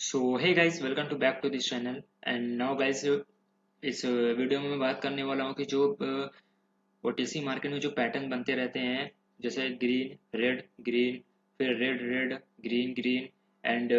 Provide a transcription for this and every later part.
So hey guys, welcome to back to this channel. And now guys, इस video में मैं बात करने वाला हूँ कि जो ओटीसी मार्केट में जो पैटर्न बनते रहते हैं, जैसे ग्रीन रेड ग्रीन, फिर red red green green, and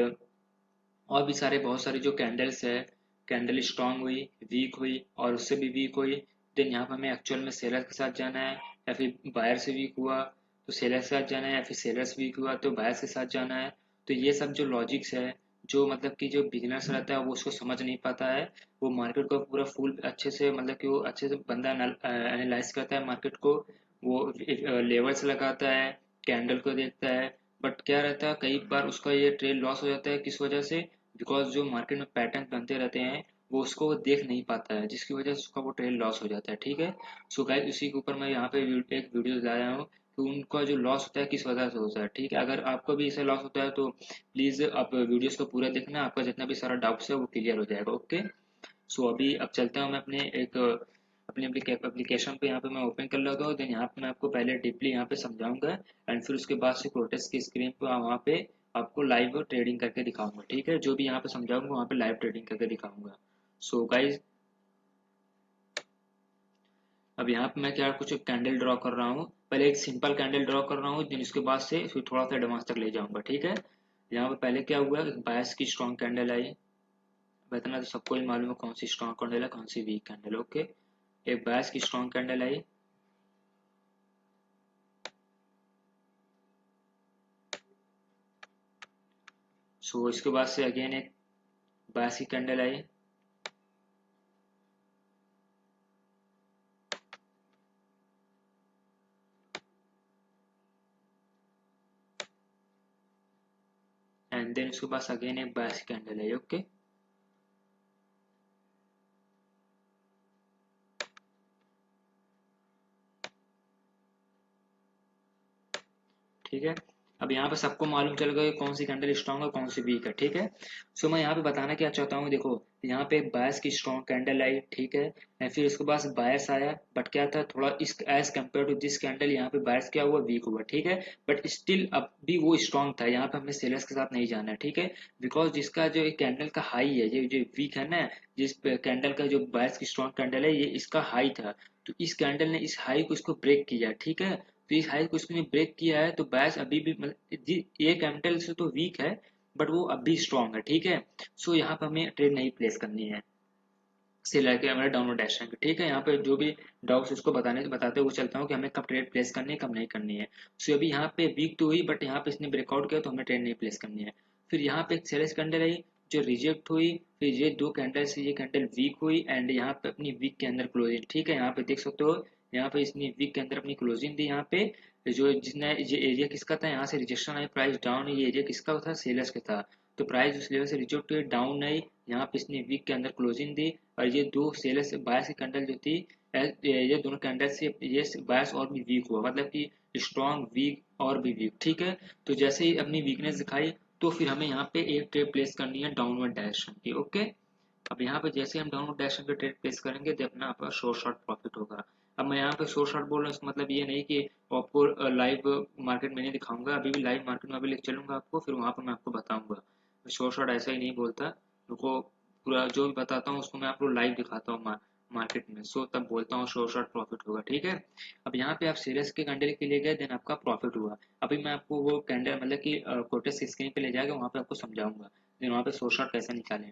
और भी सारे बहुत सारे जो कैंडल्स है, कैंडल स्ट्रांग हुई, वीक हुई और उससे भी वीक हुई। देन यहाँ पर हमें एक्चुअल में सेलर के साथ जाना है या फिर बायर से वीक हुआ तो सेलर के साथ जाना है, या फिर सेलर्स वीक हुआ तो बायर्स के साथ जाना है। तो ये सब जो लॉजिक्स है, जो मतलब कि जो बिगिनर्स रहता है वो उसको समझ नहीं पाता है। वो मार्केट को पूरा फुल अच्छे से, मतलब कि वो अच्छे से बंदा एनालाइज करता है मार्केट को। वो लेवल्स लगाता है, कैंडल को देखता है। बट क्या रहता है, कई बार उसका ये ट्रेड लॉस हो जाता है। किस वजह से? बिकॉज जो मार्केट में पैटर्न बनते रहते हैं वो उसको वो देख नहीं पाता है, जिसकी वजह से उसका वो ट्रेड लॉस हो जाता है। ठीक है। सो गाइस, उसी के ऊपर मैं यहाँ पे एक वीडियो लाया हूँ कि उनका जो लॉस होता है किस वजह से होता है। ठीक है, अगर आपको भी ऐसा लॉस होता है तो प्लीज़ आप वीडियोस को पूरा देखना, आपका जितना भी सारा डाउट्स है वो क्लियर हो जाएगा। ओके। सो अभी अब चलता हूँ मैं अपने एप्लीकेशन पे। यहाँ पे मैं ओपन कर लेता हूँ। देन यहाँ पे मैं आपको पहले डीपली यहाँ पे समझाऊंगा, एंड फिर उसके बाद से प्रोटेस्ट की स्क्रीन पे वहाँ पे आपको लाइव ट्रेडिंग करके दिखाऊंगा। ठीक है, जो भी यहाँ पे समझाऊंगा वहाँ पे लाइव ट्रेडिंग करके दिखाऊंगा। सो गाइज, अब यहाँ पे मैं क्या कुछ कैंडल ड्रॉ कर रहा हूँ। पहले एक सिंपल कैंडल ड्रॉ कर रहा हूँ, देन उसके बाद से फिर थोड़ा सा एडवांस तक ले जाऊंगा। ठीक है। यहाँ पे पहले क्या हुआ, बायस की स्ट्रॉन्ग कैंडल आई। अब इतना तो सबको ही मालूम है कौन सी स्ट्रॉन्ग कैंडल है, कौन सी वीक कैंडल। ओके। एक बायस की स्ट्रॉन्ग कैंडल आई। सो इसके बाद से अगेन एक बायस की कैंडल आई। एंड देन उसके पास अगेन एक बायस की कैंडल आई। ओके। ठीक है। अब यहाँ पे सबको मालूम चल गया कि कौन सी कैंडल स्ट्रांग है, कौन सी वीक है। ठीक है। सो मैं यहाँ पे बताना क्या चाहता हूँ, देखो यहाँ पे एक बायस की स्ट्रांग कैंडल आई। ठीक है। एंड फिर उसके बाद बायस आया, बट क्या था, थोड़ा इस as compare to this candle यहाँ पे बायस क्या हुआ, वीक हुआ। ठीक है। बट स्टिल अब भी वो स्ट्रांग था। यहाँ पे हमें सेलर्स के साथ नहीं जाना है। ठीक है। बिकॉज जिसका जो एक कैंडल का हाई है, ये जो वीक है ना, जिस कैंडल का जो बायस की स्ट्रांग कैंडल है, ये इसका हाई था। तो इस कैंडल ने इस हाई को इसको ब्रेक किया। ठीक है। तो इस हाई को इसने ब्रेक किया है, तो बायस अभी भी मतलब ये कैपिटल से तो वीक है, बट वो अब भी स्ट्रांग है। ठीक है। सो यहाँ पर हमें ट्रेड नहीं प्लेस करनी है सेलर के, हमारे डाउनवर्ड डायरेक्शन की। ठीक है। यहाँ पे जो भी डाउट्स उसको बताते हुए चलता हूँ कि हमें कब ट्रेड प्लेस करनी है, कब नहीं करनी है। सो अभी यहाँ पे वीक तो हुई, बट यहाँ पे इसने ब्रेकआउट किया तो हमें ट्रेड नहीं प्लेस करनी है। फिर यहाँ पे एक सेलर्स कैंडल आई जो रिजेक्ट हुई। फिर ये दो कैंडल से ये कैंडल वीक हुई, एंड यहाँ पे अपनी वीक के अंदर क्लोजिंग। ठीक है, यहाँ पे देख सकते हो, यहाँ पे इसने वीक के अंदर अपनी क्लोजिंग दी। यहाँ पे जो जिसने ये एरिया किसका था, यहाँ से रिजेक्शन आई, प्राइस डाउन। ये एरिया किसका था, सेलर्स का था। तो प्राइस उस लेवल से रिजेक्ट हुई, डाउन आई। यहाँ पे इसने वीक के अंदर क्लोजिंग दी, और ये दो सेलर्स बायर्स की कैंडल जो थी, ये दोनों कैंडल से ये बायर्स और भी वीक हुआ, मतलब कि स्ट्रॉन्ग वीक और भी वीक। ठीक है। तो जैसे ही अपनी वीकनेस दिखाई, तो फिर हमें यहाँ पे एक ट्रेड प्लेस करनी है डाउनवर्ड डायरेक्शन की। ओके। अब यहाँ पे जैसे हम डाउनवर्ड डायरेक्शन पे ट्रेड प्लेस करेंगे तो अपना आपका शॉर्ट शॉर्ट प्रॉफिट होगा। अब मैं यहाँ पे शॉर्ट शॉर्ट बोल रहा हूँ, इसका मतलब ये नहीं कि आपको लाइव मार्केट में नहीं दिखाऊंगा। अभी भी लाइव मार्केट में अभी लेके चलूंगा आपको, फिर वहां पर मैं आपको बताऊंगा। शॉर्ट शॉर्ट ऐसा ही नहीं बोलता, रुको, पूरा जो भी बताता हूँ उसको मैं आपको लाइव दिखाता हूँ मार्केट में। सो तब बोलता हूँ शॉर्ट शॉर्ट प्रॉफिट होगा। ठीक है। अब यहाँ पे आप सीरियस के कैंडल के लिए गए, देन आपका प्रॉफिट हुआ। अभी मैं आपको वो कैंडल मतलब कि कोटेस की स्क्रीन पे ले जाकर वहाँ पे आपको समझाऊंगा, देन वहाँ पे शॉर्ट शॉर्ट कैसे निकालें।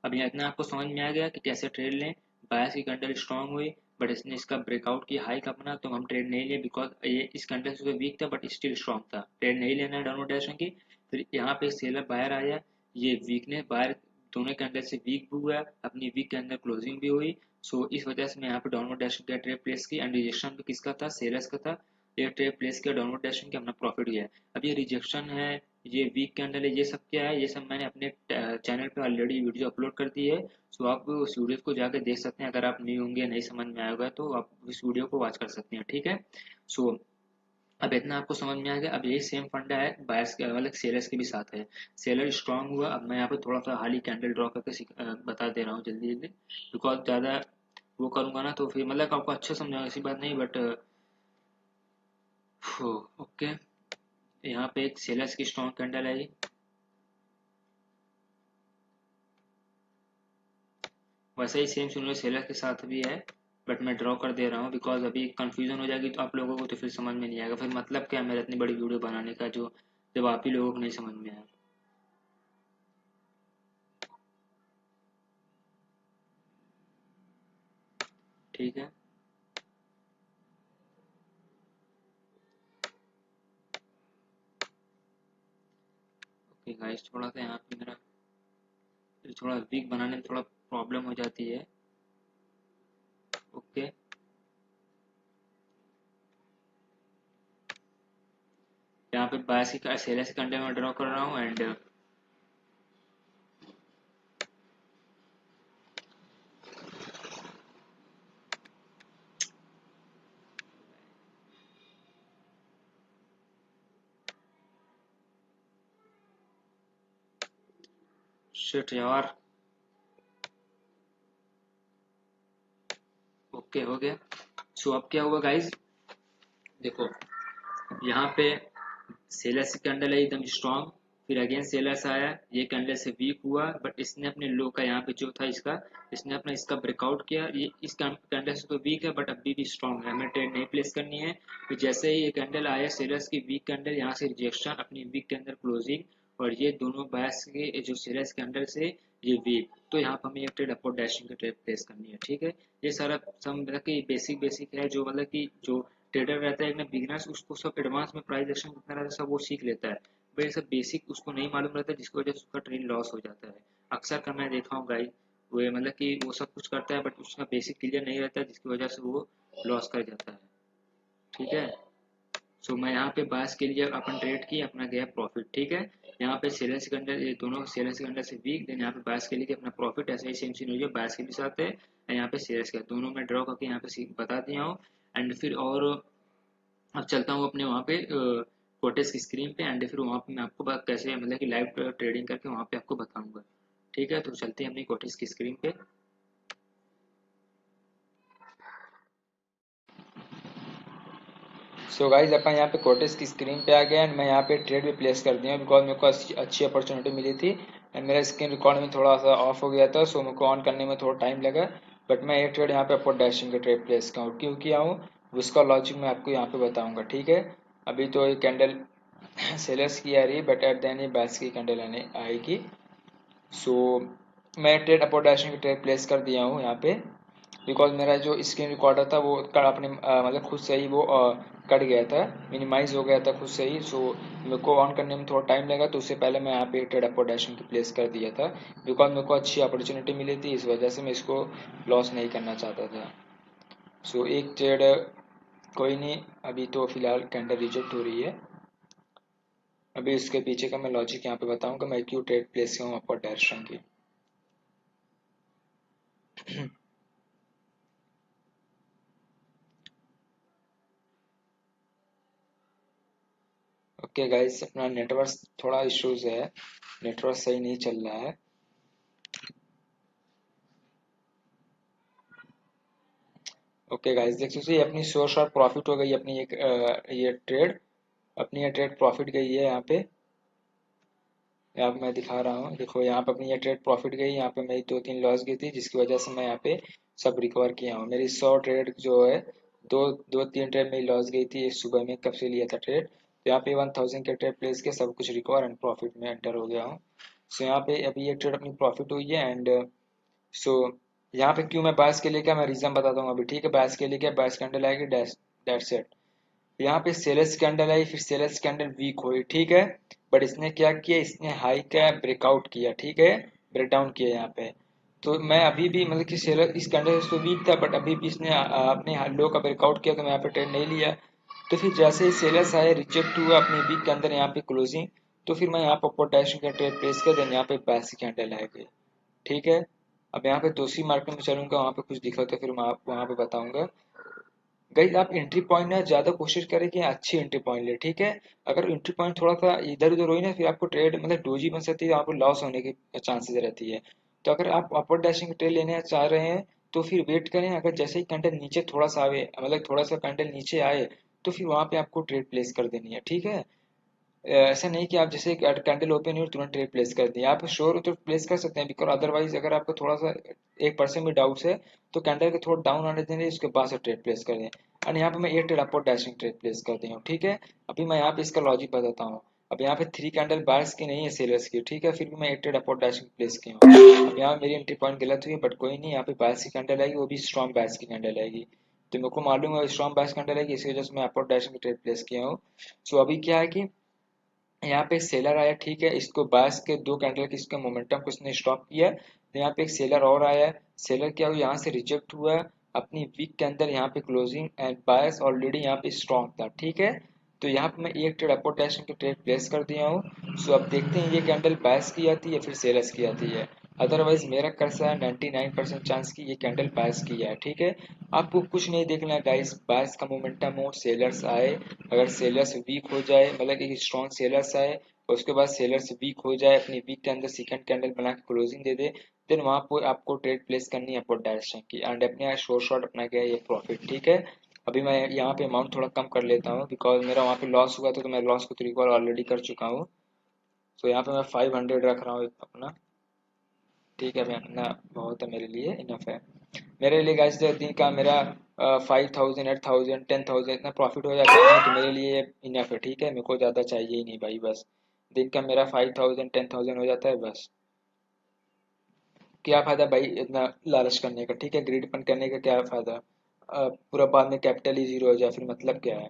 अब यहाँ इतना आपको समझ में आ गया कि कैसे ट्रेड लें। बायस की कैंडल स्ट्रांग हुई, बट इसने इसका ब्रेकआउट किया हाई का अपना, तो हम ट्रेड नहीं लिए, बिकॉज ये इस कैंडल से वीक था बट स्टिल स्ट्रांग था। ट्रेड नहीं लेना है डाउनवर्ड डायरेक्शन की। फिर यहाँ पे सेलर बायर आया, ये वीकनेस बायर दोनों कैंडल से वीक भी हुआ, अपनी वीक के अंदर क्लोजिंग भी हुई। सो इस वजह से मैं यहाँ पे डाउनवर्ड डायरेक्शन का ट्रेड प्लेस की, एंड रिजेक्शन भी किसका था, सेलर्स का था। ये ट्रेड प्लेस किया डाउनवर्ड डायरेक्शन की, अपना प्रॉफिट गया। अब ये रिजेक्शन है, ये वीक कैंडल है, ये सब क्या है, ये सब मैंने अपने चैनल पे ऑलरेडी वीडियो अपलोड कर दी है। सो आप उस वीडियो को जाकर देख सकते हैं। अगर आप न्यू होंगे, नहीं समझ में आएगा, तो आप इस वीडियो को वॉच कर सकते हैं। ठीक है। सो अब इतना आपको समझ में आ गया। अब यही सेम फंडा है बायर्स के, मतलब सेलर्स के भी साथ है। सेलर स्ट्रांग हुआ। अब मैं यहाँ पे थोड़ा सा हाली कैंडल ड्रॉ करके बता दे रहा हूँ जल्दी जल्दी, बिकॉज ज़्यादा वो करूंगा ना तो फिर मतलब आपको अच्छा समझाऊंगा, ऐसी बात नहीं, बट ओके। यहाँ पे एक सेलर्स की स्ट्रॉन्ग कैंडल आई। वैसे ही सेम सिमिलर सेलर के साथ भी है, बट मैं ड्रॉ कर दे रहा हूँ बिकॉज अभी कंफ्यूजन हो जाएगी तो आप लोगों को, तो फिर समझ में नहीं आएगा, फिर मतलब क्या मेरा इतनी बड़ी वीडियो बनाने का जो जब आप ही लोगों को नहीं समझ में आए। ठीक है, ओके गाइस, थोड़ा सा यहाँ पे मेरा थोड़ा वीक बनाने में थोड़ा प्रॉब्लम हो जाती है। ओके, यहाँ पे बायस की सेलर की कंटेंट में ड्रॉ कर रहा हूँ एंड शिट यार। ओके, हो गया। सो अब क्या हुआ गाइज, देखो यहाँ पे सेलर्स की कैंडल है एकदम स्ट्रांग, फिर अगेन सेलर्स आया, ये कैंडल से वीक हुआ, बट इसने अपने लो का यहाँ पे जो था इसका, इसने अपना इसका ब्रेकआउट किया। ये इस कैंडल से तो वीक है बट अभी भी स्ट्रांग है, हमें ट्रेड नहीं प्लेस करनी है। तो जैसे ही ये कैंडल आया सेलर्स की वीक कैंडल, यहाँ से रिजेक्शन अपनी वीक के अंदर क्लोजिंग, और ये दोनों बायर्स के जो सेलर्स कैंडल से ये वीक, तो यहाँ पर हमें एक ट्रेड अपवर्ड डैशिंग की ट्रेड प्लेस करनी है। ठीक है, ये सारा सब मतलब कि बेसिक बेसिक है, जो मतलब कि जो ट्रेडर रहता है एक ना बिगिनर्स, उसको सब एडवांस में प्राइस एक्शन कितना रहता है सब वो सीख लेता है, बट ये सब बेसिक उसको नहीं मालूम रहता है, जिसकी वजह से उसका ट्रेड लॉस हो जाता है। अक्सर का मैं देखा हूँ गाइस, वो मतलब कि वो सब कुछ करता है बट उसका बेसिक क्लियर नहीं रहता है, जिसकी वजह से वो लॉस कर जाता है। ठीक है, सो मैं यहाँ पे बायस के लिए अपन ट्रेड की, अपना गया प्रॉफिट। ठीक है, यहाँ पे सेलर सिकंडर, ये दोनों सेलर सिकंडर से वीक, देन यहाँ पे बायस के लिए अपना प्रॉफिट, ऐसा ही सेम सीन हो गया बायस के भी साथ है, यहाँ पे सेलर्स का दोनों में ड्रॉ करके यहाँ पे बता दिया हूँ। एंड फिर और अब चलता हूँ अपने वहाँ पे कोटेस की स्क्रीन पे, एंड फिर वहाँ पे मैं आपको बात कैसे मतलब कि लाइव ट्रेडिंग करके वहाँ पे आपको बताऊंगा। ठीक है, तो चलते हैं अपनी कोटेस की स्क्रीन पे। सो गाइज अपन यहाँ पे कोटेस की स्क्रीन पे आ गए एंड मैं यहाँ पे ट्रेड भी प्लेस कर दिया बिकॉज मेरे को अच्छी अपॉर्चुनिटी मिली थी एंड मेरा स्क्रीन रिकॉर्ड में थोड़ा सा ऑफ हो गया था, सो मेरे को ऑन करने में थोड़ा टाइम लगा। बट मैं एक ट्रेड यहाँ पे अपवर्ड डैशिंग का ट्रेड प्लेस क्यों किया हूँ उसका लॉजिक मैं आपको यहाँ पे बताऊँगा। ठीक है, अभी तो ये कैंडल सेलर्स की आ रही है बट एट द एंड ये बायर्स की कैंडल आएगी। सो मैं ट्रेड अपवर्ड डैशिंग का ट्रेड प्लेस कर दिया हूँ यहाँ पे बिकॉज मेरा जो स्क्रीन रिकॉर्डर था वो कट अपने मतलब खुद से ही वो कट गया था, मिनिमाइज हो गया था खुद से ही। सो मेरे को ऑन करने में थोड़ा टाइम लगा, तो उससे पहले मैं यहाँ पे ट्रेड अपवर्ड डैशिंग की प्लेस कर दिया था बिकॉज मेरे को अच्छी अपॉर्चुनिटी मिली थी, इस वजह से मैं इसको लॉस नहीं करना चाहता था। सो एक ट्रेड कोई नहीं, अभी तो फिलहाल कैंडल रिजेक्ट हो रही है। अभी इसके पीछे का मैं लॉजिक यहाँ पे बताऊंगा मैं क्यों ट्रेड प्लेस किया हूँ अपवर्ड डैशिंग की। ओके गाइस, अपना नेटवर्क थोड़ा इश्यूज है, नेटवर्क सही नहीं चल रहा है। ओके गाइस, देख सकते हैं अपनी श्योर शॉट प्रॉफिट हो गई अपनी एक ये ट्रेड, अपनी ये ट्रेड प्रॉफिट गई है यहाँ पे। यहाँ पे मैं दिखा रहा हूँ, देखो यहाँ पे अपनी ये ट्रेड प्रॉफिट गई, यहाँ पे मेरी 2-3 लॉस गई थी जिसकी वजह से मैं यहाँ पे सब रिकवर किया हूँ। मेरी 100 ट्रेड जो है, दो दो तीन ट्रेड मेरी लॉस गई थी सुबह में, कब से लिया था ट्रेड, तो यहाँ पे 1000 के ट्रेड प्लेस के सब कुछ रिकवर एंड प्रॉफिट में एंटर हो गया हूँ। सो यहाँ पे अभी ये ट्रेड अपनी प्रॉफिट हुई है एंड सो यहाँ पे क्यों मैं बायस के लिए क्या मैं रीजन बताता हूँ अभी। ठीक है, बायस के लिए क्या, बायस कैंडल आएगी, दैट्स इट। यहाँ पे सेलर्स कैंडल आई, फिर सेलर्स कैंडल वीक हुई। ठीक है, बट इसने क्या किया, इसने हाई का ब्रेकआउट किया। ठीक है, ब्रेकडाउन किया यहाँ पे। तो मैं अभी भी मतलब कि सेलर इस कैंडल से तो वीक था बट अभी भी इसने अपने लो का ब्रेकआउट किया, तो मैं यहाँ पे ट्रेड नहीं लिया। तो फिर जैसे ही सेलर्स आए, रिजेक्ट हुआ अपनी वीक के अंदर यहाँ पे क्लोजिंग, तो फिर मैं यहाँ पर पोटेशियम का ट्रेड प्लेस कर देन यहाँ पे बायस कैंडल आ गई। ठीक है, अब यहाँ पे दूसरी मार्केट में चलूंगा, वहाँ पे कुछ दिखा तो फिर मैं आप वहाँ पे बताऊंगा। गाइस आप एंट्री पॉइंट ना ज्यादा कोशिश करें कि अच्छी एंट्री पॉइंट ले। ठीक है, अगर एंट्री पॉइंट थोड़ा सा इधर उधर हुई ना, फिर आपको ट्रेड मतलब डोजी बन सकती है, आपको लॉस होने की चांसेस रहती है। तो अगर आप अपवर्ड डैशिंग ट्रेड लेने चाह रहे हैं तो फिर वेट करें, अगर जैसे ही कैंडल नीचे थोड़ा सा आवे, मतलब थोड़ा सा कैंडल नीचे आए, तो फिर वहां पे आपको ट्रेड प्लेस कर देनी है। ठीक है, ऐसा नहीं कि आप जैसे कैंडल ओपन हुई और तुरंत ट्रेड प्लेस कर दिए। आप श्योर हो तो प्लेस कर सकते हैं, बिकॉज अदरवाइज अगर आपको थोड़ा सा 1% भी डाउट्स है तो कैंडल के थोड़ा डाउन आने देंगे, उसके बाद से ट्रेड प्लेस कर दें। एंड यहाँ पे मैं एक trade upward dashing trade place कर दी हूँ, ठीक है। अभी मैं यहाँ पे इसका लॉजिक बताता हूँ। अब यहाँ पे 3 कैंडल बायर्स की नहीं है, सेलर्स की, ठीक है, फिर भी मैं एक ट्रेड अपवर्ड डैशिंग प्लेस की हूँ। अब यहाँ मेरी एंट्री पॉइंट गलत हुई, बट कोई नहीं, यहाँ पे बायर्स की कैंडल आएगी, वो भी स्ट्रॉन्ग बायर्स की कैंडल आएगी। तो मेरे को मालूम है स्ट्रॉन्ग बायर्स कैंडल आएगी, इसी वजह से मैं अपवर्ड डैशिंग ट्रेड प्लेस किया हूँ। सो अभी क्या है कि यहाँ पे एक सेलर आया, ठीक है, इसको बायर्स के 2 कैंडल के इसके मोमेंटम को इसने स्टॉप किया। तो यहाँ पे एक सेलर और आया, सेलर क्या हुआ, यहाँ से रिजेक्ट हुआ अपनी वीक के अंदर, यहाँ पे क्लोजिंग एंड बायर्स ऑलरेडी यहाँ पे स्ट्रॉन्ग था, ठीक है। तो यहाँ पे मैं एक ट्रेड अपोटेशन की ट्रेड प्लेस कर दिया हूँ। सो अब देखते हैं ये कैंडल बायर्स की आती है फिर सेलर्स की आती है। अदरवाइज मेरा कैसा है 99% चांस की ये कैंडल बायर्स की है, ठीक है। आपको कुछ नहीं देखना है गाइस, बायर्स का मोमेंटम हो, सेलर्स आए, अगर सेलर्स वीक हो जाए, मतलब एक स्ट्रॉन्ग सेलर्स आए और उसके बाद सेलर्स वीक हो जाए, अपनी वीक के अंदर सेकंड कैंडल बना के क्लोजिंग दे दे, देन वहां पर आपको ट्रेड प्लेस करनी है अपवर्ड डायरेक्शन की, एंड अपने यहाँ शॉर्ट शॉर्ट अपना गया ये प्रॉफिट, ठीक है। अभी मैं यहाँ पे अमाउंट थोड़ा कम कर लेता हूँ, बिकॉज मेरा वहाँ पे लॉस हुआ था, तो मैं लॉस को तो रिकवर ऑलरेडी कर चुका हूँ। तो यहाँ पे मैं 500 रख रहा हूँ अपना, ठीक है, मैं अपना बहुत है, मेरे लिए इनफ है। मेरे लिए गाइस दिन का मेरा 5000 8000 10,000 इतना प्रॉफिट हो जाता है ना, तो मेरे लिए इनफ है, ठीक है, मेरे को ज़्यादा चाहिए ही नहीं भाई, बस दिन का मेरा 5000 10,000 हो जाता है बस। क्या फ़ायदा भाई इतना लालच करने का, ठीक है, ग्रीडपन करने का क्या फ़ायदा। पूरा बाद में कैपिटल ही जीरो हो जाए फिर मतलब क्या है।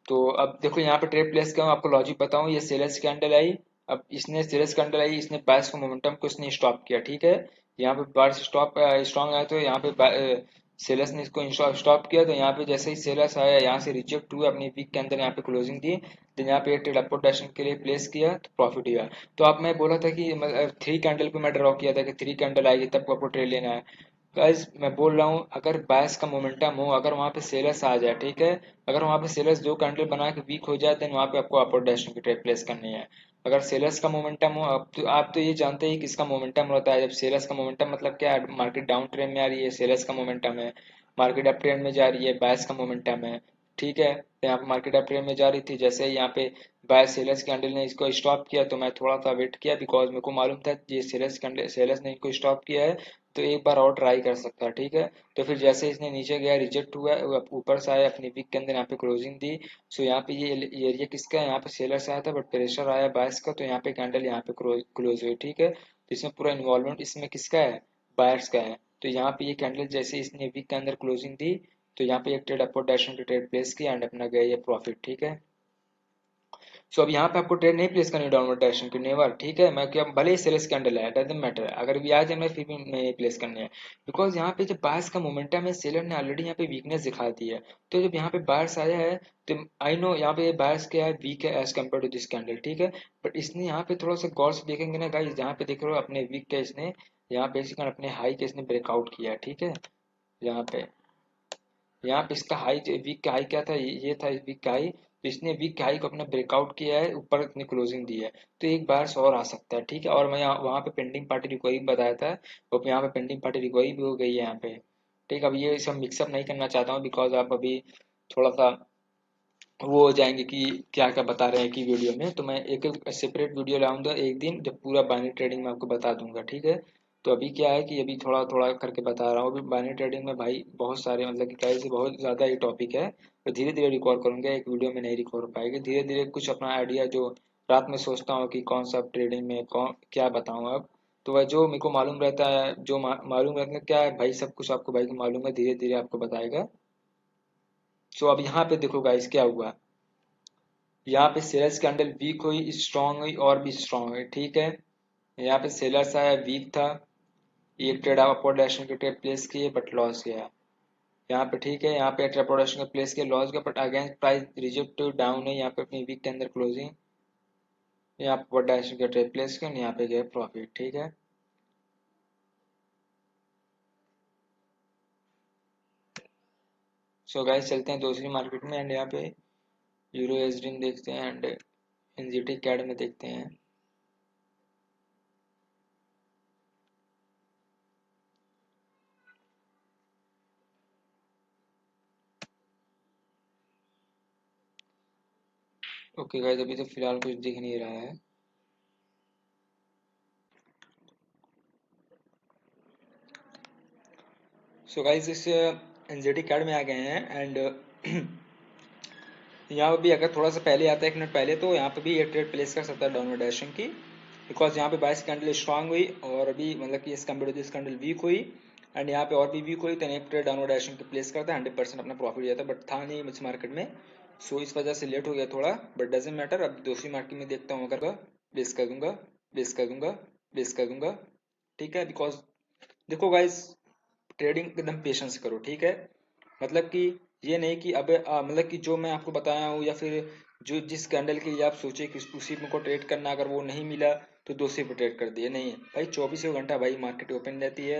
तो अब देखो यहाँ पे ट्रेड प्लेस का आपको लॉजिक बताऊं, ये सेलर्स कैंडल आई, अब इसने सेलर्स कैंडल आई, इसने बायर्स को मोमेंटम को इसने स्टॉप किया, ठीक है। यहाँ पे बायर्स स्टॉप स्ट्रॉन्ग आया, तो यहाँ पे सेलर्स ने इसको स्टॉप किया, तो यहाँ पे जैसे ही सेलर्स आया यहाँ से रिजेक्ट हुआ, अपनी वीक के अंदर यहाँ पे क्लोजिंग दी, देन यहाँ पे एक ट्रेड अपवर्ड डायरेक्शन के लिए प्लेस किया तो प्रॉफिट हुआ। तो अब मैं बोला था कि 3 कैंडल पे मैं ड्रॉ किया था कि 3 कैंडल आएगी तब आपको ट्रेड लेना है। गाइस मैं बोल रहा हूँ अगर बायर्स का मोमेंटम हो, अगर वहाँ पे सेलर्स आ जाए, ठीक है, अगर वहाँ पे सेलर्स 2 कैंडल बना के वीक हो जाए, देन वहाँ पे आपको अपवर्ड डायरेक्शन की ट्रेड प्लेस करनी है। अगर सेलर्स का मोमेंटम हो, अब तो आप तो ये जानते हैं किसका मोमेंटम होता है, जब सेलर्स का मोमेंटम मतलब क्या है, मार्केट डाउन ट्रेंड में आ रही है सेलर्स का मोमेंटम है, मार्केट अप ट्रेंड में जा रही है बायर्स का मोमेंटम है, ठीक है। तो यहाँ पे मार्केट अप ट्रेंड में जा रही थी, जैसे ही यहाँ पे बाय सेलर्स कैंडल ने इसको स्टॉप किया, तो मैं थोड़ा सा वेट किया, बिकॉज मेरे को मालूम था ये सेलर्स कैंडल सेलर्स ने इनको स्टॉप किया है, तो एक बार और ट्राई कर सकता है, ठीक है। तो फिर जैसे इसने नीचे गया रिजेक्ट हुआ, वो ऊपर से आया अपनी वीक के अंदर यहाँ पे क्लोजिंग दी। सो यहाँ पे ये एरिया किसका है, यहाँ पे सेलर से आया था बट प्रेशर आया बायर्स का, तो यहाँ पे कैंडल यहाँ पे क्लोज हुई, ठीक है। तो इसमें पूरा इन्वॉल्वमेंट इसमें किसका है, बायर्स का है। तो यहाँ पे ये कैंडल जैसे इसने वीक के अंदर क्लोजिंग दी, तो यहाँ पे एक ट्रेड अपवर्ड डायरेक्शन की ट्रेड प्लेस की एंड अपना गया ये प्रॉफिट, ठीक है। सो अब यहाँ पे आपको ट्रेड नहीं प्लेस करनी डाउनवर्ड डायरेक्शन की, नेवर, ठीक है। मैं क्या भले ही सेल्स कैंडल है डजंट मैटर, अगर भी आ जाए मैं फिर भी नहीं प्लेस करनी है, बिकॉज यहाँ पे जब बायर्स का मोमेंटम है, सेलर ने ऑलरेडी यहाँ पे वीकनेस दिखा दी है। तो जब यहाँ पे बायर्स आया है, तो आई नो यहाँ पे बायर्स क्या है, वीक है as compare to this candle, ठीक है। बट इसने यहाँ पे थोड़ा सा गौर से देखेंगे ना गाइस, जहाँ पे देख रहे हो अपने वीक का इसने यहाँ पे अपने हाई के इसने ब्रेकआउट किया, ठीक है। यहाँ पे इसका हाई, वीक का हाई क्या था, ये था वीक का हाई, तो इसने वीक के हाई को अपना ब्रेकआउट किया है, ऊपर इतनी क्लोजिंग दी है, तो एक बार और आ सकता है, ठीक है। और मैं यहाँ वहाँ पे पेंडिंग पार्टी रिकवरी बताया था, तो यहाँ पे पेंडिंग पार्टी रिकवरी भी हो गई है यहाँ पे, ठीक है। अब ये सब मिक्सअप नहीं करना चाहता हूँ, बिकॉज आप अभी थोड़ा सा वो हो जाएंगे कि क्या क्या बता रहे हैं कि वीडियो में, तो मैं एक सेपरेट वीडियो लाऊंगा एक दिन जब पूरा बाइनरी ट्रेडिंग में आपको बता दूंगा, ठीक है। तो अभी क्या है कि अभी थोड़ा थोड़ा करके बता रहा हूँ, अभी बाइनरी ट्रेडिंग में भाई बहुत सारे मतलब कि कैसे बहुत ज़्यादा ही टॉपिक है, तो धीरे धीरे रिकॉर्ड करूंगा, एक वीडियो में नहीं रिकॉर्ड हो पाएगी, धीरे धीरे कुछ अपना आइडिया जो रात में सोचता हूँ कि कौन सा ट्रेडिंग में कौन क्या बताऊँ अब, तो वह जो मेरे को मालूम रहता है, जो मालूम रहता है क्या है भाई, सब कुछ आपको भाई को मालूम है, धीरे धीरे आपको बताएगा। सो अब यहाँ पे देखो गाइस क्या हुआ, यहाँ पे सेलर्स कैंडल वीक हुई, स्ट्रांग हुई और भी स्ट्रांग हुई, ठीक है। यहाँ पे सेलर्स आया वीक था, एक ट्रेड अपवर्ड डायरेक्शन के ट्रेड प्लेस किए बट लॉस गया यहाँ पे, ठीक है। यहाँ पे अपवर्ड डायरेक्शन के प्लेस किए लॉस गया, but against price reject down है, यहाँ पे अपनी वीक के अंदर क्लोजिंग, यहाँ अपवर्ड डायरेक्शन के ट्रेड प्लेस किया, यहाँ पे गए प्रॉफिट, ठीक है। सो गाइस चलते हैं दूसरी मार्केट में, एंड यहाँ पे यूरो एसडीन देखते हैं एंड एनजीटी कैड में देखते हैं। ओके गाइस, अभी तो फिलहाल कुछ दिख नहीं रहा है। सो गाइस, इस एनजेडी कार्ड में आ गए हैं एंड यहाँ पे भी अगर थोड़ा सा पहले आता है, 1 मिनट पहले, तो यहाँ पे भी ये ट्रेड प्लेस कर सकता है डाउनवर्ड डैशिंग की, बिकॉज यहाँ पे बाइस कैंडल स्ट्रांग हुई और अभी मतलब कि इस compare to this candle weak हुई एंड यहाँ पे और भी वीक हुई, तो एक ट्रेड डाउनवर्ड डैशिंग की प्लेस करता है, 100% अपना प्रॉफिट जाता है, बट था नहीं इस मार्केट में, सो इस वजह से लेट हो गया थोड़ा, बट डजेंट मैटर। अब दूसरी मार्केट में देखता हूँ, अगर प्लेस कर दूंगा, प्लेस कर दूंगा, प्लेस कर दूंगा, ठीक है। बिकॉज देखो गाइज, ट्रेडिंग एकदम पेशेंस करो, ठीक है। मतलब कि ये नहीं कि अब मतलब कि जो मैं आपको बताया हूँ या फिर जो जिस कैंडल के लिए आप सोचे कि उसी में को ट्रेड करना, अगर वो नहीं मिला तो दूसरे पे ट्रेड कर दिए, नहीं है भाई। 24 घंटा भाई मार्केट ओपन रहती है,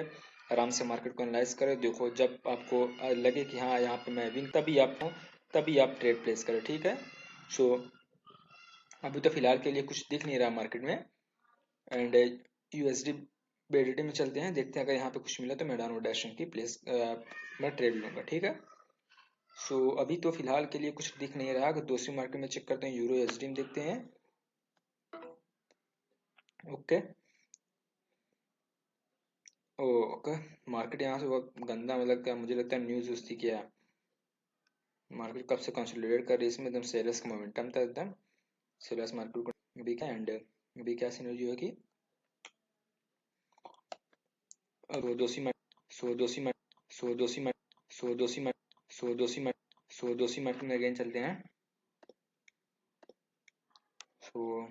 आराम से मार्केट को एनालाइज करो, देखो जब आपको लगे कि हाँ यहाँ पे मैं विन, तभी आप ट्रेड प्लेस करें, ठीक है। सो अभी तो फिलहाल के लिए कुछ दिख नहीं रहा मार्केट में एंड यूएसडी बेडिटी में चलते हैं, देखते हैं अगर यहाँ पे कुछ मिला तो मैं डाउनवर्ड डैशिंग की प्लेस मैं ट्रेड लूंगा, ठीक है। सो अभी तो फिलहाल के लिए कुछ दिख नहीं रहा। अगर दूसरी मार्केट में चेक करते हैं, यूरो एसडी में देखते हैं। ओके, ओके, मार्केट यहाँ से बहुत गंदा, मतलब क्या मुझे लगता है न्यूज़ उसकी क्या है, मार्केट कब से कंसोलिडेट कर रही है, इसमें एकदम सेलर्स का मोमेंटम था, एकदम सेलर्स मार्केट को अभी क्या एंड अभी क्या सिनेरियो है कि सोदोसी मार्ट सोदोसी मार्ट सोदोसी मार्ट सोदोसी मार्ट सोदोसी मार्ट सोदोसी मार्केट में अगेन चलते हैं। सो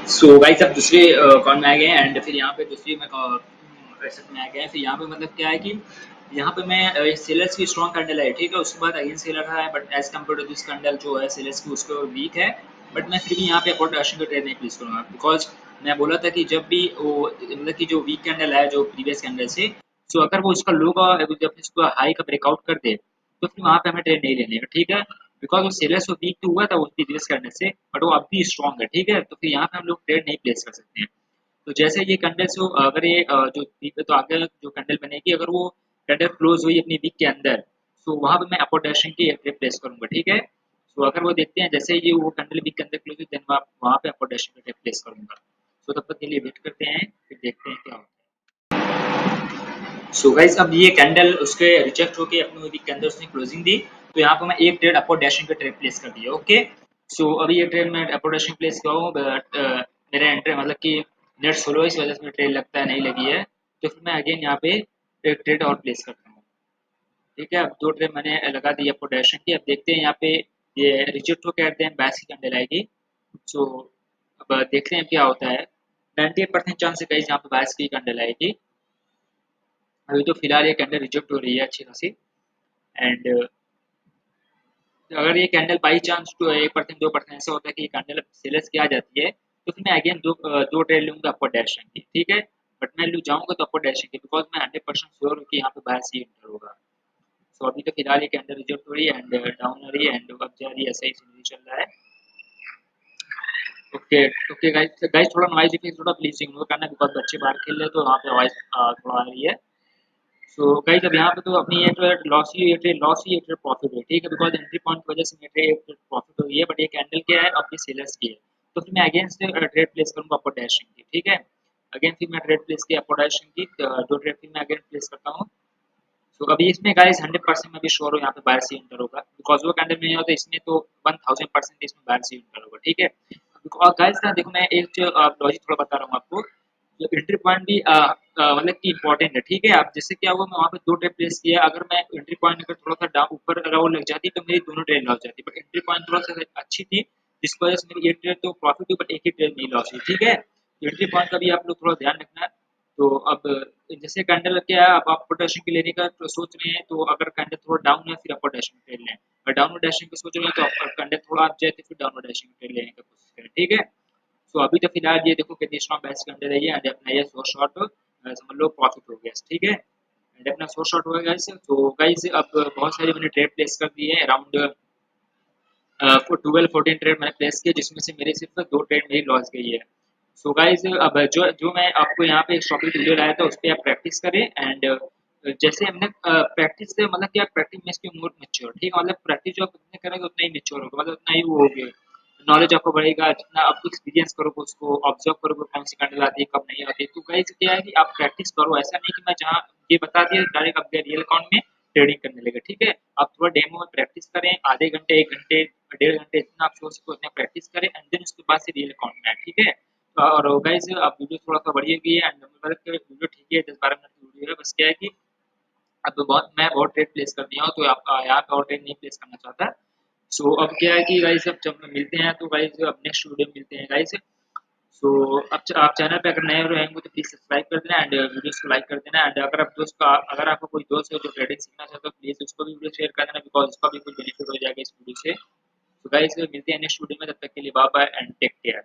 सो गाइस अब दूसरे कॉल में आ गए हैं एंड फिर यहाँ पे दूसरी में एसेट में आ गए हैं। फिर यहाँ पे मतलब क्या है कि यहाँ पे मैं सेलर्स की स्ट्रॉन्ग कैंडल है, ठीक है, उसके बाद अगेन सेलर है, but as compare to this candle जो है सेलर्स की उसको वीक है, बट मैं फिर भी यहाँ पे अपोर्ट डायरेक्शन का ट्रेड नहीं प्लेस करूँगा, बिकॉज मैं बोला था कि जब भी वो मतलब कि जो वीक कैंडल है जो प्रीवियस कैंडल से, सो अगर वो उसका लो का जब इसको हाई का ब्रेकआउट कर दे तो फिर वहाँ पे हमें ट्रेड नहीं लेने का, ठीक है। बिकॉज वो सेलर्स तो वीक तो हुआ था उसकी प्रीवियस कैंडल से, बट वो अब भी स्ट्रॉन्ग है, ठीक है, तो फिर यहाँ पे हम लोग ट्रेड नहीं प्लेस कर सकते हैं। तो जैसे ये कैंडल से अगर ये जो वीक है तो आगे जो कैंडल बनेगी, अगर वो कैंडल क्लोज हुई अपनी वीक के अंदर, तो वहाँ पे मैं अपोर्ट डायरेक्शन की एक ट्रेड प्लेस करूंगा, ठीक है। तो अगर वो देखते हैं जैसे ये वो कैंडल वीक के अंदर क्लोज हुई, देन वहाँ पे अपोर्ट डायरेक्शन का ट्रेड प्लेस करूंगा। तो तब तक के लिए वेट करते हैं, फिर देखते हैं क्या होता है। सो गाइस अब ये कैंडल उसके रिजेक्ट होके अपने वीक के अंदर उसने क्लोजिंग दी, तो यहाँ पे मैं एक ट्रेड अपोर्ट डैशिंग का ट्रेड प्लेस कर दिया, ओके। सो अभी ये ट्रेड मैं अपोर्ट डैशिंग प्लेस किया हूँ, बट मेरा एंट्री मतलब कि नेट स्लो है, इस वजह से ट्रेड लगता है नहीं लगी है, तो फिर मैं अगेन यहाँ पे एक ट्रेड और प्लेस करता हूँ, ठीक है। अब दो ट्रेड मैंने लगा दी अपोर्ट डैशिंग की, अब देखते हैं यहाँ पे ये रिजेक्ट होकर एट द एंड बैच की कैंडल आएगी। सो अब देखते हैं क्या होता है। 98% चांस है कहीं यहाँ पे बैच की कैंडल आएगी। अभी तो फिलहाल ये कैंडल रिजेक्ट हो रही है अच्छी खासी, एंड अगर ये कैंडल बाई चांस तो 1% 2% ऐसा होता है कि ये कैंडल सेलर्स की आ जाती है, तो फिर मैं अगेन दो ट्रेड लूंगा अपर डायरेक्शन की, ठीक है। बट मैं लू जाऊंगा तो अपर डायरेक्शन की, बिकॉज मैं 100% श्योर हूँ कि यहाँ पे बाहर से एंटर होगा। सो अभी तो फिलहाल ये कैंडल रिजेक्ट हो रही है एंड डाउन हो रही है एंड अब जा रही है, सही से चल रहा है। ओके, ओके गाइस, गाइस थोड़ा नॉइज इफेक्ट थोड़ा प्लीज इग्नोर करना, बिकॉज बच्चे बाहर खेल रहे हैं तो वहाँ पे आवाज थोड़ा आ रही है। सो गाइस अब यहाँ पे तो अपनी ये ट्रेड लॉस ही, ये ट्रेड लॉस ही, ये ट्रेड प्रॉफिट है, ठीक है, बिकॉज एंट्री पॉइंट की वजह से ये ट्रेड प्रॉफिट हुई है, बट ये कैंडल क्या है अपनी सेलर्स की है, तो फिर मैं अगेन से ट्रेड प्लेस करूंगा अपर डैशिंग की, ठीक है। अगेन फिर मैं ट्रेड प्लेस की अपर डैशिंग की दो ट्रेड फिर मैं अगेन प्लेस करता हूँ। तो अभी इसमें गाइस 100% मैं भी श्योर हूँ यहाँ पे बायर से एंटर होगा, बिकॉज वो कैंडल में नहीं होता, इसमें तो 1000% इसमें बायर से एंटर होगा, ठीक है। और गाइस ना देखो, मैं एक लॉजिक थोड़ा बता रहा हूँ आपको, जो एंट्री पॉइंट भी मतलब कि इंपॉर्टेंट है, ठीक है। आप जैसे क्या हुआ, मैं वहाँ पे दो ट्रेड प्लेस किया, अगर मैं एंट्री पॉइंट अगर थोड़ा सा डाउन ऊपर राउंड लग जाती तो मेरी दोनों ट्रेड लॉस जाती, बट एंट्री पॉइंट थोड़ा सा अच्छी थी, जिसकी वजह से मेरी एक ट्रेड तो प्रॉफिट हुई, बट एक ही ट्रेड नहीं लॉस हुई, ठीक है। एंट्री पॉइंट का भी आप लोग थोड़ा ध्यान रखना। तो अब जैसे कैंडल क्या है, अब आप अपर डैशिंग के लेने का तो सोच रहे हैं, तो अगर कैंडल थोड़ा डाउन है फिर अपर डैशिंग ट्रेड लें, और डाउनवर्ड डैशिंग की सोच रहे हैं तो अपर कैंडल थोड़ा अप जाए तो फिर डाउनवर्ड डैशिंग ट्रेड लेने का कोशिश करें, ठीक है। सो अभी तो फिलहाल ये देखो कितनी स्ट्रॉन्ग बैच कैंडल है ये, एंड अपना ये शॉर्ट शॉर्ट समझ लो प्रॉफिट हो गया, ठीक है। एंड अपना शॉर्ट शॉर्ट हो गया गाइस। तो गाइस अब बहुत सारी मैंने ट्रेड प्लेस कर दी है, अराउंड 12-14 ट्रेड मैंने प्लेस किए, जिसमें से मेरे सिर्फ दो ट्रेड मेरी लॉस गई है। सो गाइस अब जो जो मैं आपको यहाँ पे एक टॉपिक वीडियो लाया था उस पर आप प्रैक्टिस करें, एंड जैसे हमने प्रैक्टिस से मतलब क्या, practice makes you more mature, ठीक है, मतलब प्रैक्टिस जो आप जितने करोगे उतना ही मैच्योर होगा, मतलब उतना ही वो होगे, नॉलेज आपको बढ़ेगा, जितना आप एक्सपीरियंस करोगे उसको ऑब्जर्व करोगे कौन सी कैंडल आती है कब नहीं आती है। तो गाइस क्या है कि आप प्रैक्टिस करो, ऐसा नहीं कि मैं जहाँ ये बता दिया डायरेक्ट अपने रियल अकाउंट में ट्रेडिंग करने लगे, ठीक है। आप थोड़ा डेमो में प्रैक्टिस करें, आधे घंटे 1 घंटे 1.5 घंटे जितना आप सोच सको उतना प्रैक्टिस करें, एंड देन उसके बाद से रियल अकाउंट में आए, ठीक है। और गाइस आप वीडियो थोड़ा सा बढ़िया भी है, एंड वीडियो ठीक है, 10-12 मिनट की वीडियो है, बस क्या है कि अब तो मैं बहुत ट्रेड प्लेस कर दिया हूँ, तो आप यहाँ पे और ट्रेड नहीं प्लेस करना चाहता। सो अब क्या है कि गाइस अब जब मिलते हैं तो गाइस अब नेक्स्ट वीडियो में मिलते हैं गाइस। सो अब आप चैनल पे अगर नए रहेंगे तो प्लीज सब्सक्राइब कर देना, एंड वीडियोस को लाइक कर देना, एंड अगर आपको कोई दोस्त है जो ट्रेडिंग सीखना चाहता है तो प्लीज उसको भी वीडियो शेयर कर देना, बिकॉज उसका भी कुछ बेनिफिट हो जाएगा इस वीडियो से। तो गाइस मिलते हैं नेक्स्ट वीडियो में, तब तक के लिए bye bye and take care.